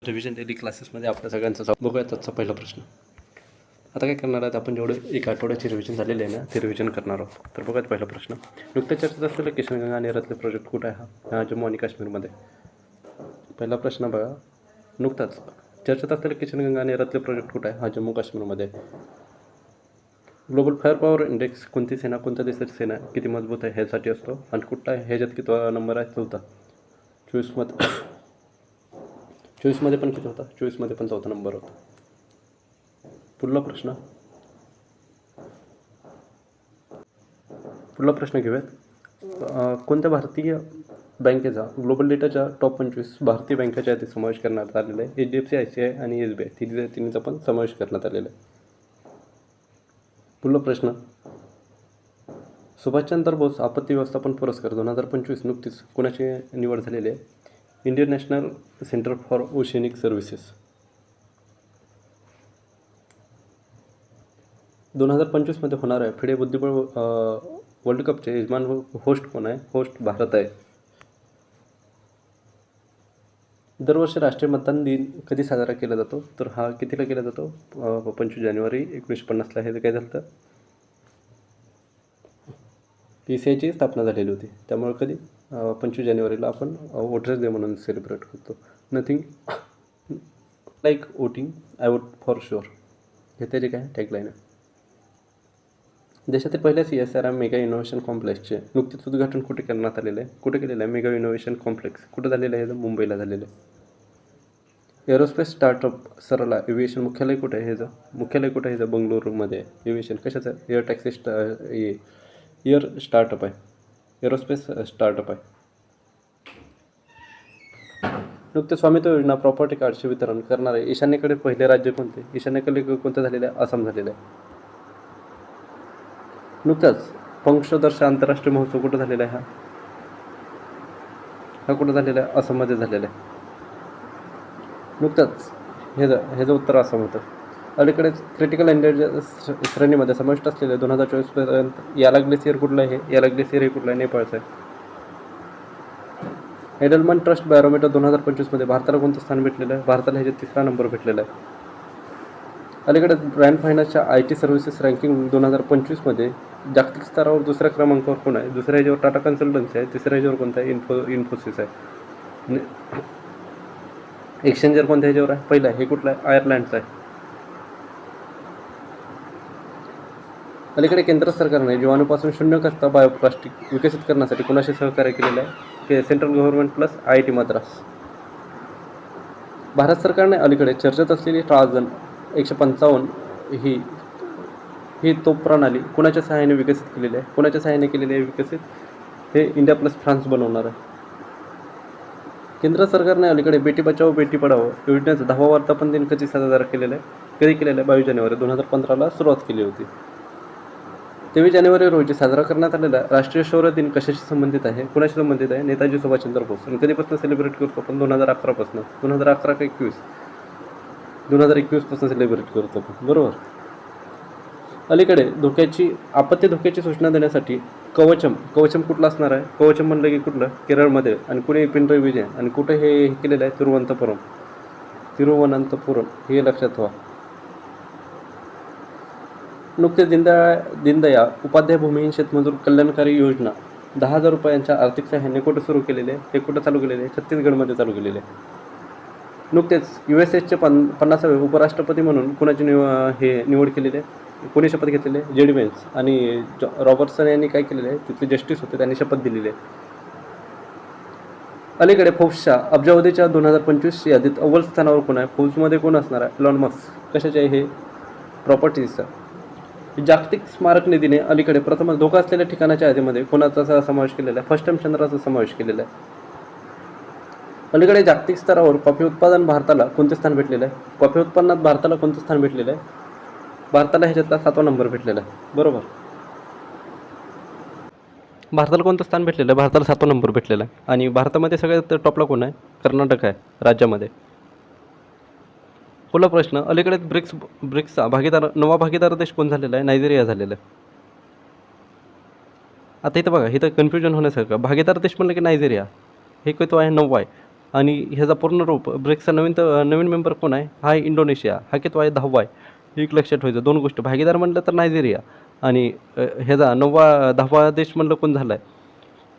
Revision daily क्लासेसमध्ये आपल्या सगळ्यांचा बघूया त्याचा पहिला प्रश्न. आता काय करणार आहेत आपण, जेवढे एक आठवड्याची रिव्हिजन झालेली आहे ना ते रिव्हिजन करणार आहोत. तर बघा पहिला प्रश्न. नुकत्याच चर्चेत असलेलं किशनगंगा आणि रत्ले प्रोजेक्ट कुठे आहे? हा जम्मू आणि काश्मीरमध्ये. पहिला प्रश्न बघा, नुकताच चर्चेत असलेलं किशनगंगा आणि रत्ले प्रोजेक्ट कुठे आहे? हा जम्मू काश्मीरमध्ये. ग्लोबल फायर पॉवर इंडेक्स कोणती सेना, कोणत्या देशाची सेना किती मजबूत आहे ह्यासाठी असतो, आणि कुठला आहे ह्याच्यात किती नंबर आहे? चौथा. 24मध्ये पण किती होता? 24मध्ये पण चौथा नंबर होता. पुढला प्रश्न घेऊयात. कोणत्या भारतीय बँकेचा ग्लोबल डेटाच्या टॉप 25 भारतीय बँकेच्या यादीत समावेश करण्यात आलेला आहे? HDFC, ICICI आणि SBI तिन्हीचा पण समावेश करण्यात आलेला आहे. पुढला प्रश्न. सुभाषचंद्र बोस आपत्ती व्यवस्थापन पुरस्कार 2025 नुकतीच कोणाची निवड झालेली आहे? Indian National Centre for Oceanic Services. 2025मध्ये होणाऱ्या फिडे बुद्धिबळ वर्ल्ड कपचे यजमान होस्ट कोण आहे? होस्ट भारत आहे. दरवर्षी राष्ट्रीय मतदान दिन कधी साजरा केला जातो? तर हा कितीला केला जातो? 25 जानेवारी 1950ला. हे काय झालं? PCIची स्थापना झालेली होती, त्यामुळे कधी 25 जानेवारीला आपण वोटर्स डे म्हणून सेलिब्रेट करतो. Nothing like voting, I vote for sure, हे त्याचे काय टॅगलाईन आहे. देशातील पहिल्या CSRM मेगा इनोव्हेशन कॉम्प्लेक्सचे नुकतेच उद्घाटन कुठे करण्यात आलेलं आहे? कुठे केलेलं आहे मेगा इनोव्हेशन कॉम्प्लेक्स? कुठं झालेलं आहे? मुंबईला झालेलं आहे. एरोस्पेस स्टार्टअप सरला एव्हिएशन मुख्यालय कुठे आहे? मुख्यालय कुठे आहे? बंगळुरूमध्ये. एव्हिएशन कशाचं? एअर स्टार्टअप आहे, एरोस्पेस स्टार्टअप आहे. नुकते स्वामित्व योजना प्रॉपर्टी कार्डचे वितरण करणारे ईशान्येकडे पहिले राज्य कोणते? ईशान्येकडे कोणतं झालेलं आहे? आसाम झालेलं आहे. नुकताच पंचदश आंतरराष्ट्रीय महोत्सव कुठं झालेला आहे? हा कुठं झालेला आहे? आसाममध्ये झालेला आहे. नुकताच हे उत्तर आसाम होतं. अलीकडेच क्रिटिकल एंडेंजर श्रेणीमध्ये समाविष्ट असलेले 2024पर्यंत याला ग्लेसियर कुठलं आहे? याला ग्लेसियर हे कुठलं आहे? नेपाळचं आहे. एडलमन ट्रस्ट बॅरोमीटर 2025मध्ये भारताला कोणतं स्थान भेटलेलं आहे? भारताला ह्याच्यात 3रा नंबर भेटलेला आहे. अलीकडे ब्रँड फायनान्सच्या IT सर्व्हिसेस रँकिंग 2025मध्ये जागतिक स्तरावर 2ऱ्या क्रमांकावर कोण आहे? 2ऱ्या ह्याच्यावर टाटा कन्सल्टन्सी आहे. 3ऱ्या ह्याच्यावर कोणता आहे? इन्फोसिस आहे. एक्सचेंजर कोणत्या ह्याच्यावर आहे? पहिला हे कुठलं आहे? आयर्लंडचं आहे. अलीकडे केंद्र सरकारने जीवाणूपासून शून्य करता बायोप्लास्टिक विकसित करण्यासाठी कोणाशी सहकार्य केलेलं आहे? Central government plus IIT Madras. Bharat सरकारने अलीकडे चर्चेत असलेली ट्राजन 155 ही तोफ प्रणाली कोणाच्या सहाय्याने विकसित केलेली आहे? कोणाच्या सहाय्याने केलेली आहे विकसित? हे इंडिया प्लस फ्रान्स बनवणार आहे. केंद्र सरकारने अलीकडे बेटी बचाओ बेटी पढाओ योजनेचा 10वा वर्धापन दिन कधी साजरा केलेला आहे? कधी केलेला आहे? 22 जानेवारी 2015ला सुरुवात केली होती. 23 जानेवारी रोजी साजरा करण्यात आलेला राष्ट्रीय शौर्य दिन कशाशी संबंधित आहे? कोणाशी संबंधित आहे? नेताजी सुभाषचंद्र बोस. आणि कधीपासून सेलिब्रेट करतो आपण? 2011 पासून. 2011 का 21? 2021 पासून सेलिब्रेट करतो आपण, बरोबर. अलीकडे आपत्ती धोक्याची सूचना देण्यासाठी कवचम कुठलं असणार आहे? कवचम म्हणलं की कुठलं? केरळमध्ये. आणि कुठे? पिनराई विजयन. आणि कुठे हे केलेलं आहे? तिरुवनंतपुरम. हे लक्षात ठेवा. नुकतेच दीनदयाळ उपाध्याय भूमिहीन शेतमजूर कल्याणकारी योजना 10,000 रुपयांच्या आर्थिक सहाय्याने कुठं सुरू केलेले आहे? हे कुठं चालू केलेले आहे? छत्तीसगडमध्ये चालू केलेले आहे. नुकतेच USAचे 50वे उपराष्ट्रपती म्हणून कुणाची निवड केलेली आहे? कोणी शपथ घेतलेली आहे? JD व्हेन्स. आणि रॉबर्टसन यांनी काय केलेलं आहे? तिथले जस्टिस होते, त्यांनी शपथ दिलेली आहे. अलीकडे फोर्ब्सच्या अब्जावधीच्या 2025 यादीत अव्वल स्थानावर कोण आहे? फोर्ब्समध्ये कोण असणार आहे? Elon Musk. कशाचे आहे हे? प्रॉपर्टीजचा. जागतिक स्मारक निधीने अलीकडे प्रथमच धोका असलेल्या ठिकाणाच्या यादीमध्ये कोणाचा समावेश केलेला आहे? फर्स्ट टाइम चंद्राचा समावेश केलेला आहे. अलीकडे जागतिक स्तरावर कॉफी उत्पादन भारताला कोणते स्थान भेटलेलं आहे? कॉफी उत्पन्नात भारताला कोणतं स्थान भेटलेलं आहे? भारताला ह्याच्यातला 7वा नंबर भेटलेला आहे, बरोबर. भारताला कोणतं स्थान भेटलेलं आहे? भारताला 7वा नंबर भेटलेला आहे. आणि भारतामध्ये सगळ्यात टॉपला कोण आहे? कर्नाटक आहे राज्यामध्ये. पुढला प्रश्न. अलीकडे ब्रिक्सचा नवा भागीदार देश कोण झालेला आहे? नायजेरिया झालेला आहे. आता इथं बघा, इथं कन्फ्युजन होण्यासारखं. भागीदार देश म्हणलं की नायजेरिया, हे तो आहे 9वा आहे. आणि ह्याचा पूर्ण रूप ब्रिक्सचा नवीन मेंबर कोण आहे? हा आहे इंडोनेशिया. हा कितवा आहे? 10वा आहे. एक लक्षात ठेवायचं. 2 गोष्टी, भागीदार म्हणलं तर नायजेरिया आणि ह्याचा 10वा देश म्हणलं कोण झाला आहे,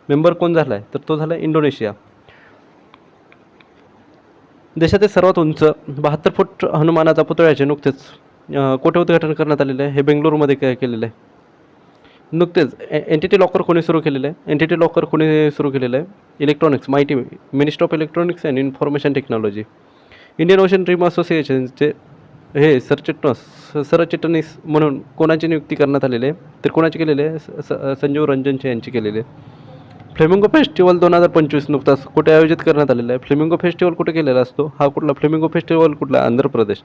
मेंबर कोण झाला आहे, तर तो झाला आहे इंडोनेशिया. देशातील सर्वात उंच 72 फूट हनुमानाचा पुतळ्याचे नुकतेच कोठे उद्घाटन करण्यात आलेले आहे? हे बेंगळुरूमध्ये केलेलं आहे. नुकतेच एंटिटी लॉकर कोणी सुरू केलेलं आहे? एंटिटी लॉकर कोणी सुरू केलेलं आहे? इलेक्ट्रॉनिक्स, माहिती, ministry of electronics and information technology. Indian ocean dream असोसिएशनचे हे सरचिटणीस म्हणून कोणाची नियुक्ती करण्यात आलेली आहे? तर कोणाची केलेली आहे? संजीव रंजनचे यांची केलेली आहे. फ्लेमिंगो फेस्टिवल 2025 नुकताच कुठे आयोजित करण्यात आलेला आहे? फ्लेमिंगो फेस्टिवल कुठे केलेला असतो? हा कुठला फ्लेमिंगो फेस्टिवल कुठला? आंध्र प्रदेश.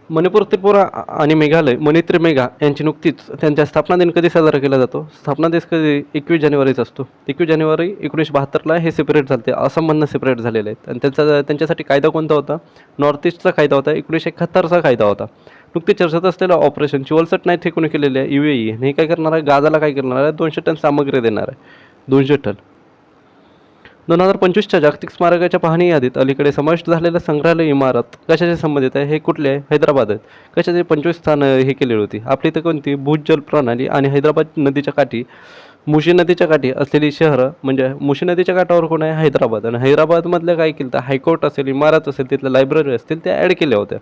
मणिपूर, त्रिपुरा आणि मेघालय, मणित्रिमेघा यांची नुकतीच त्यांच्या स्थापना दिन कधी साजरा केला जातो? स्थापना दिवस कधी? 21 जानेवारीच असतो. 21 जानेवारी 1972ला हे सेपरेट झाले, आसाममधनं सेपरेट झालेले आहेत. आणि त्यांच्यासाठी कायदा कोणता होता? नॉर्थ ईस्टचा कायदा होता, 1971चा कायदा होता. नुकतीच चर्चेत असलेलं ऑपरेशन चिवलसट नाईट हे कोणी केलेले आहे? UAE. हे काय करणार आहे? गाजाला काय करणार आहे? 200 टन सामग्री देणार आहे. 200 टन. 2025च्या जागतिक स्मारकाच्या पाहणी यादीत अलीकडे समाविष्ट झालेल्या संग्रहालय इमारत कशाशी संबंधित आहे? हे कुठले आहे? हैदराबाद आहेत. कशाची 25 स्थान हे केलेली होती? आपली तर कोणती? भुज जल प्रणाली आणि हैदराबाद नदीच्या काठी, मुशी नदीच्या काठी असलेली शहरं, म्हणजे मुशी नदीच्या काठावर कोण आहे? हैदराबाद. आणि हैदराबादमधल्या काय केलं तर हायकोर्ट असेल, इमारत असेल, तिथल्या लायब्ररी असतील, त्या ॲड केल्या होत्या.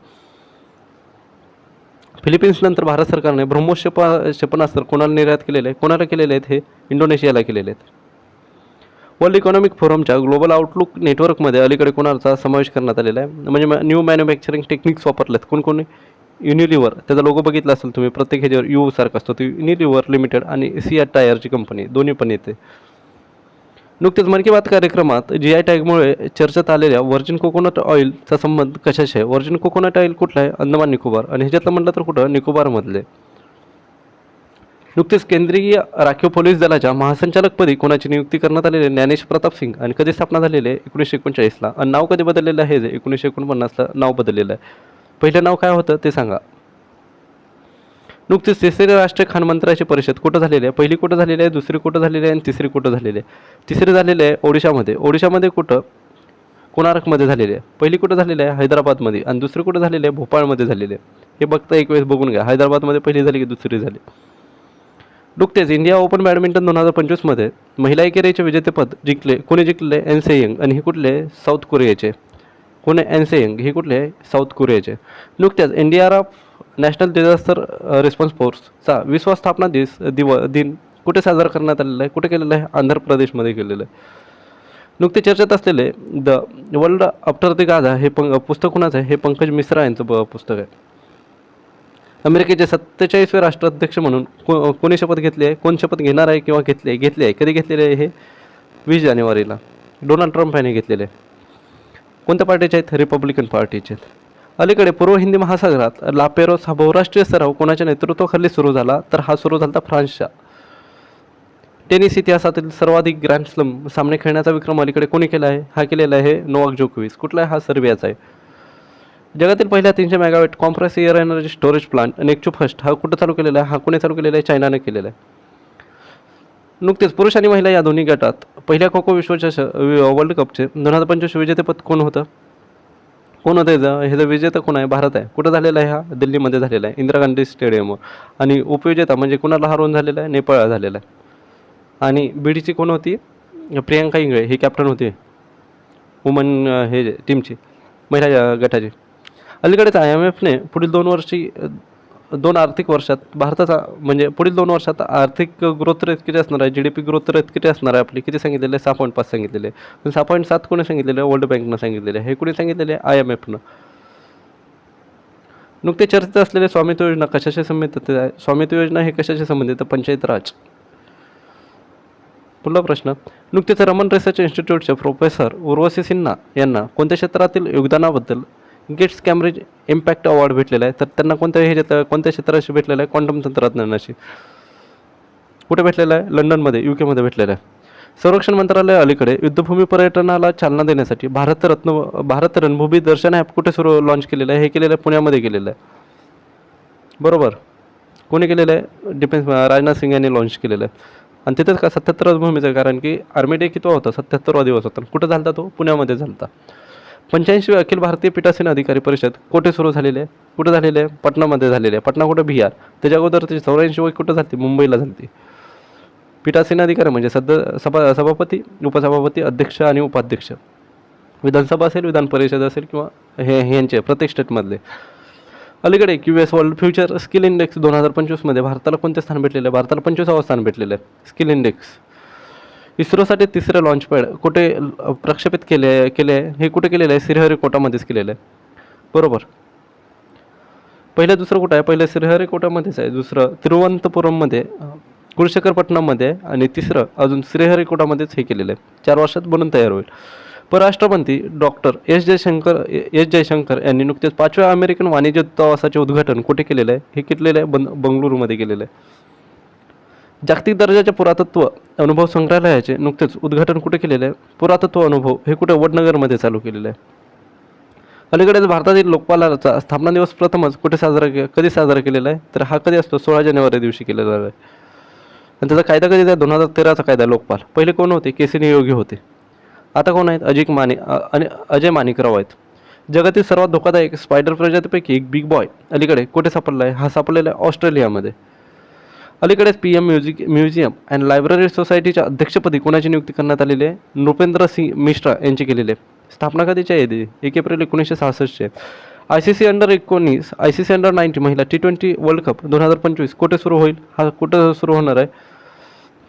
फिलिपिन्सनंतर भारत सरकारने ब्रह्मोस क्षेपणास्त्र कोणाला निर्यात केलेले आहे? कोणाला केलेले आहेत? हे इंडोनेशियाला केलेले आहेत. वर्ल्ड इकॉनॉमिक फोरमच्या ग्लोबल आउटलुक नेटवर्कमध्ये अलीकडे कोणाचा समावेश करण्यात आलेला आहे? म्हणजे न्यू मॅन्युफॅक्चरिंग टेक्निक्स वापरलेत. कोण? युनिलिव्हर. त्याचा लोगो बघितला असेल तुम्ही, प्रत्येक ह्याच्यावर यू सारखा असतो. ती युनिलिव्हर लिमिटेड आणि सियाट टायरची कंपनी, दोन्ही पण येते. नुकतेच मन की बात कार्यक्रमात GI टॅगमुळे चर्चेत आलेल्या व्हर्जिन कोकोनट ऑइलचा संबंध कशाशी आहे? व्हर्जिन कोकोनट ऑइल कुठला आहे? अंदमान निकोबार. आणि ह्याच्यातलं म्हटलं तर कुठं? निकोबारमधले. नुकतेच केंद्रीय राखीव पोलीस दलाच्या महासंचालकपदी कोणाची नियुक्ती करण्यात आलेली आहे? ज्ञानेश प्रताप सिंग. आणि कधी स्थापना झालेली आहे? 1939ला. आणि नाव कधी बदललेलं आहे? 1949ला नाव बदललेलं आहे. पहिलं नाव काय होतं ते सांगा. नुकतीच तिसरी राष्ट्रीय खाण मंत्र्याची परिषद कुठं झालेली आहे? पहिली कुठं झालेली आहे? दुसरी कुठं झालेली आहे? आणि तिसरी कुठं झालेली आहे? तिसरी झालेली आहे ओडिशामध्ये. ओडिशामध्ये कुठं? कोणार्कमध्ये झालेली आहे. पहिली कुठं झालेली आहे? हैदराबादमध्ये. आणि दुसरी कुठं झालेली आहे? भोपाळमध्ये झालेली आहे. हे बघता एक वेळेस बघून घ्या, हैदराबादमध्ये पहिली झाली की दुसरी झाली. नुकतेच इंडिया ओपन बॅडमिंटन 2025मध्ये महिला एकेरीचे विजेतेपद कोणी जिंकले? एन सेयंग. आणि हे कुठले? साऊथ कोरियाचे. कोण आहे? एन सेयंग. हे कुठले आहे? साऊथ कोरियाचे. नुकत्याच NDRF नॅशनल डिझास्टर रिस्पॉन्स फोर्सचा 20वा स्थापना दिन कुठे साजरा करण्यात आलेला आहे? कुठे केलेला आहे? आंध्र प्रदेशमध्ये केलेलं आहे. नुकते चर्चेत असलेले the world after the Gaza हे पुस्तक कुणाचं आहे? हे पंकज मिश्रा यांचं पुस्तक आहे. अमेरिकेचे 47वे राष्ट्राध्यक्ष म्हणून कोणी शपथ घेतली आहे? कोण शपथ घेणार आहे किंवा घेतली आहे? कधी घेतलेली आहे? हे 20 जानेवारीला डोनाल्ड ट्रम्प यांनी घेतलेले आहे. कोणत्या पार्टीचे आहेत? रिपब्लिकन पार्टीचे आहेत. अलीकडे पूर्व हिंदी महासागरात लापेरोस हा बहुराष्ट्रीय सराव कोणाच्या नेतृत्वाखाली सुरू झाला? तर हा सुरू झाला फ्रान्सच्या. टेनिस इतिहासातील सर्वाधिक ग्रँड स्लॅम सामने खेळण्याचा विक्रम अलीकडे कोणी केला आहे? हा केलेला आहे नोवाक जोकोविच. कुठला आहे? हा सर्बियाचा आहे. जगातील पहिल्या 300 megawatt compress air energy storage plant नेक्चू फर्स्ट हा कुठं चालू केलेला आहे? हा कोणी चालू केलेला आहे? चायनाने केलेला आहे. नुकतेच पुरुष आणि महिला या दोन्ही गटात पहिल्या खो खो विश्वचषक वर्ल्ड कपचे 2025 विजेतेपद कोण होतं? कोण होतं ह्याचं विजेता कोण आहे? भारत आहे. कुठं झालेला आहे? हा दिल्लीमध्ये झालेला आहे, इंदिरा गांधी स्टेडियमवर. आणि उपविजेता म्हणजे कुणाला हरवून झालेला आहे? नेपाळ झालेला आहे. आणि बीडीची कोण होती? प्रियांका इंगळे ही कॅप्टन होती वुमन हे टीमची, महिला गटाची. अलीकडेच IMFने पुढील 2 आर्थिक वर्षात भारताचा म्हणजे पुढील 2 वर्षात आर्थिक ग्रोथ रेट किती असणार आहे? GDP ग्रोथ रेट किती असणार आहे आपली? किती सांगितलेलं आहे? 6.5 सांगितलेले आहे. 6.7 कोणी सांगितलेलं आहे? वर्ल्ड बँकनं सांगितलेलं आहे. हे कोणी सांगितलेले आहे? IMFनं. नुकते चर्चेत असलेले स्वामित्व योजना कशाशी संबंधित आहे? स्वामित्व योजना हे कशाशी संबंधित? पंचायत राज. पुढला प्रश्न. नुकतेच रमन रिसर्च इन्स्टिट्यूटचे प्रोफेसर उर्वशी सिन्हा यांना कोणत्या क्षेत्रातील योगदानाबद्दल गेट्स कॅम्ब्रिज इम्पॅक्ट अवॉर्ड भेटलेला आहे? तर त्यांना कोणत्या क्षेत्राशी भेटलेला आहे? क्वांटम तंत्रज्ञानाशी. कुठे भेटलेला आहे? लंडनमध्ये, UK मध्ये भेटलेला आहे. संरक्षण मंत्रालय अलीकडे युद्धभूमी पर्यटनाला चालना देण्यासाठी भारत रणभूमी दर्शन ॲप कुठे लॉन्च केलेलं आहे? हे केलेलं आहे पुण्यामध्ये केलेलं आहे. बरोबर. कोणी केलेलं आहे? डिफेन्स राजनाथ सिंग यांनी लॉन्च केलेलं आहे. आणि तिथेच का 77 भूमीचं आहे, कारण की आर्मी डे किती होता, 77वा दिवस होता. कुठं झाला तो, पुण्यामध्ये झाला. 85वी अखिल भारतीय पीठासीन अधिकारी परिषद कुठे सुरू झालेली आहे, कुठं झालेली आहे, पटनामध्ये झालेली आहे. पटना कुठं, बिहार. त्याच्या अगोदर ती 84 कुठं झाली, मुंबईला झाली. पीठासीन अधिकारी म्हणजे सभापती, उपसभापती, अध्यक्ष आणि उपाध्यक्ष. विधानसभा असेल, विधान परिषद असेल, किंवा यांचे प्रत्येक स्टेटमधले. अलीकडे QS world future skill index 2025मध्ये भारताला कोणते स्थान भेटलेलं आहे, भारताला 25वे स्थान भेटलेलं आहे स्किल इंडेक्स. इस्रोसाठी तिसरं लॉन्च पॅड कुठे प्रक्षेपित केले आहे, हे कुठे केलेलं आहे, श्रीहरिकोटामध्येच केलेलं आहे. बरोबर. दुसरं कुठं आहे, श्रीहरिकोटामध्येच आहे. दुसरं तिरुवनंतपुरममध्ये, कुलशेखरपट्टणममध्ये, आणि तिसरं अजून श्रीहरिकोटामध्येच हे केलेलं आहे. 4 वर्षात बनून तयार होईल. परराष्ट्रमंत्री डॉक्टर एस जयशंकर यांनी नुकतेच 5व्या अमेरिकन वाणिज्य दूतावासाचे उद्घाटन कुठे केलेलं आहे, हे केलेलं आहे बंगळुरूमध्ये केलेलं आहे. जागतिक दर्जाच्या पुरातत्व अनुभव संग्रहालयाचे नुकतेच उद्घाटन कुठे केलेलं आहे, पुरातत्व अनुभव हे कुठे, वडनगरमध्ये चालू केलेलं आहे. अलीकडेच भारतातील लोकपालाचा स्थापना दिवस प्रथमच कुठे कधी साजरा केलेला आहे, तर हा कधी असतो, 16 जानेवारी दिवशी केलेला आहे. आणि त्याचा कायदा कधी आहे, 2013चा कायदा लोकपाल. पहिले कोण होते, केसिनी योगी होते. आता कोण आहेत, अजय माणिकराव आहेत. जगातील सर्वात धोकादायक स्पायडर प्रजातीपैकी एक बिग बॉय अलीकडे कुठे सापडला आहे, हा सापडलेला आहे ऑस्ट्रेलियामध्ये. अलीकडेच PM म्युझियम अँड लायब्ररी सोसायटीच्या अध्यक्षपदी कोणाची नियुक्ती करण्यात आलेली आहे, नृपेंद्र सिंग मिश्रा यांची केलेली आहे. स्थापना कधीची आहे, 1 April 1966. ICC under-19, ICC under-19 महिला T20 वर्ल्ड कप 2025 कुठे सुरू होईल, हा कुठं सुरू होणार आहे,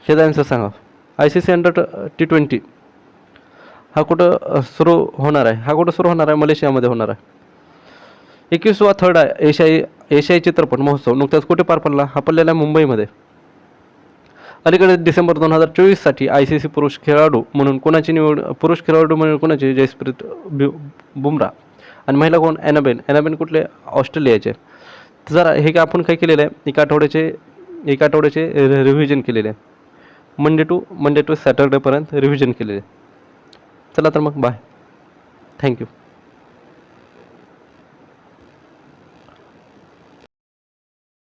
हे आन्सर सांगा. ICC अंडर T20 हा कुठं सुरू होणार आहे, मलेशियामध्ये होणार आहे. 21वा थर्ड एशियाई चित्रपट महोत्सव नुकताच कुठे पार पडला, हा पडलेला आहे मुंबईमध्ये. अलीकडे डिसेंबर 2024साठी ICC पुरुष खेळाडू म्हणून कोणाची जयप्रीत बुमराह, आणि महिला कोण, ॲनाबेन कुठले, ऑस्ट्रेलियाचे. जरा हे काय आपण काय केलेलं आहे, एका आठवड्याचे रिव्हिजन केलेले आहे. मंडे टू सॅटर्डेपर्यंत रिव्हिजन केलेले. चला तर मग बाय, थँक्यू.